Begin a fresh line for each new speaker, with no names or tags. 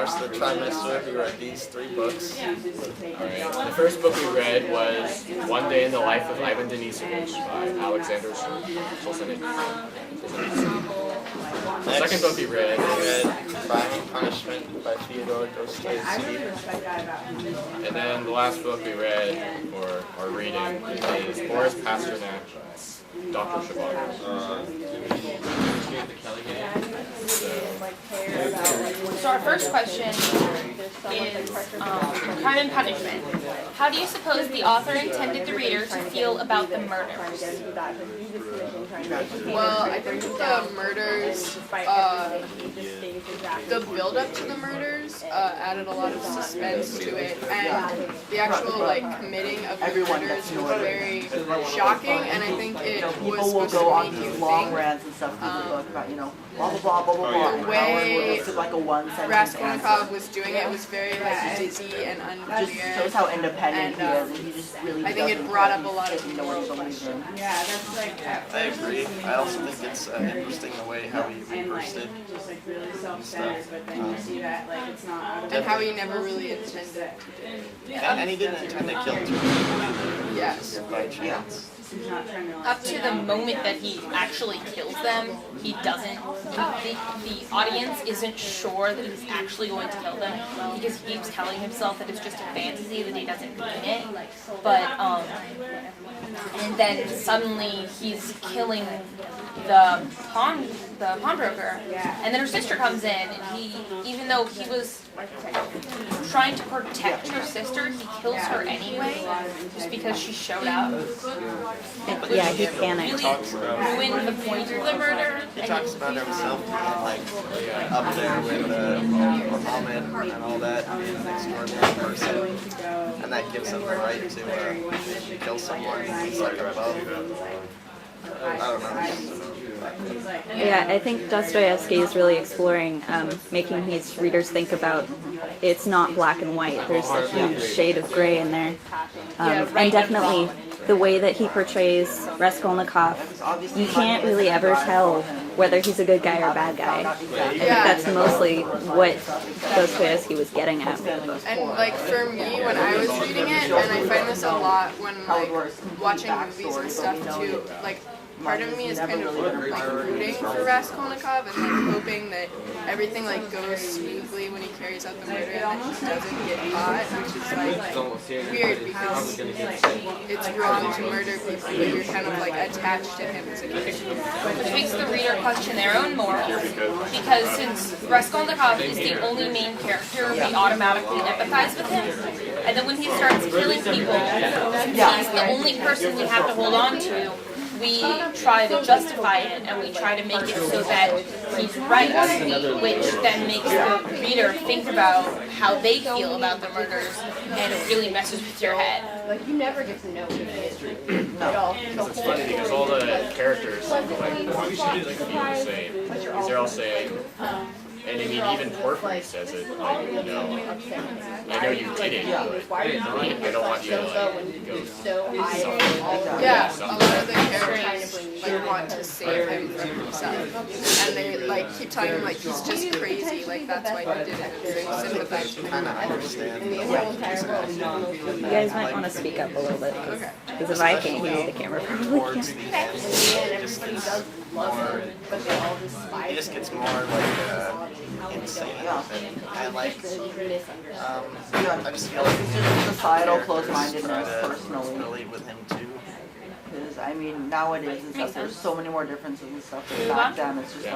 course of the trimester, we read these 3 books.
Alright. The first book we read was One Day in the Life of Ivan Denisovich by Alexander Solzhenitsyn. The second book we read
Crime and Punishment by Fyodor Dostoevsky.
And then the last book we read, or are reading, is Boris Pasternak's Dr. Zhivago.
So our first question is Crime and Punishment. How do you suppose the author intended the reader to feel about the murders?
Well, I think the murders, the build-up to the murders added a lot of suspense to it, and the actual committing of the murders was very shocking, and I think it was supposed to make you
long
think.
rants and stuff through the book about, blah blah blah blah blah blah.
The way
It's like a one-sentence
Raskolnikov was doing it was very dizzy and
just
unclear.
shows how independent
And,
he is, and he just really
I think it
doesn't
brought up a lot of
know what he believes in.
I agree. I also think it's interesting the way how he reversed it and stuff.
And how he never really intended to
And he didn't intend to kill 2 people
Yes.
by chance.
Up to the moment that he actually kills them, he doesn't. The audience isn't sure that he's actually going to kill them because he keeps telling himself that it's just a fantasy, that he doesn't mean it. But and then suddenly he's killing the pawnbroker, and then her sister comes in, and even though he was trying to protect her sister, he kills her anyway, just because she showed up.
Yeah, he panicked.
Really ruined the point of the murder.
He talks about himself being up there with Muhammad and all that, being an extraordinary person, and that gives him the right to kill someone. He's above. I don't know.
Yeah, I think Dostoevsky is really exploring making his readers think about it's not black and white. There's a huge shade of gray in there. And definitely the way that he portrays Raskolnikov, you can't really ever tell whether he's a good guy or a bad guy. I think that's mostly what Dostoevsky was getting at.
And for me, when I was reading it, and I find this a lot when watching movies and stuff too, part of me is kind of rooting for Raskolnikov and hoping that everything goes smoothly when he carries out the murder and that he doesn't get caught, which is weird because it's wrong to murder people, but you're kind of attached to him as a character.
Which makes the reader question their own morals, because since Raskolnikov is the only main character, we automatically empathize with him. And then when he starts killing people, since he's the only person we have to hold on to, we try to justify it, and we try to make it so that he's right, which then makes the reader think about how they feel about the murders, and it really messes with your head.
You never get to know who he is
at all. It's funny because all the characters want to feel the same. Because they're all saying, and I mean, even Porphyry says it, I know you did it, but I don't want you to go suffer.
Yeah, a lot of the characters want to save him from himself, and they keep telling him he's just crazy, that's why he did it. So you sympathize with him.
I understand.
You guys might want to speak up a little bit, because if I can't hear you, the camera probably
Towards the end, he just gets more insane, and I just feel like
Societal close-mindedness personally.
relate with him too.
Because nowadays and stuff, there's so many more differences and stuff. Back then, it's just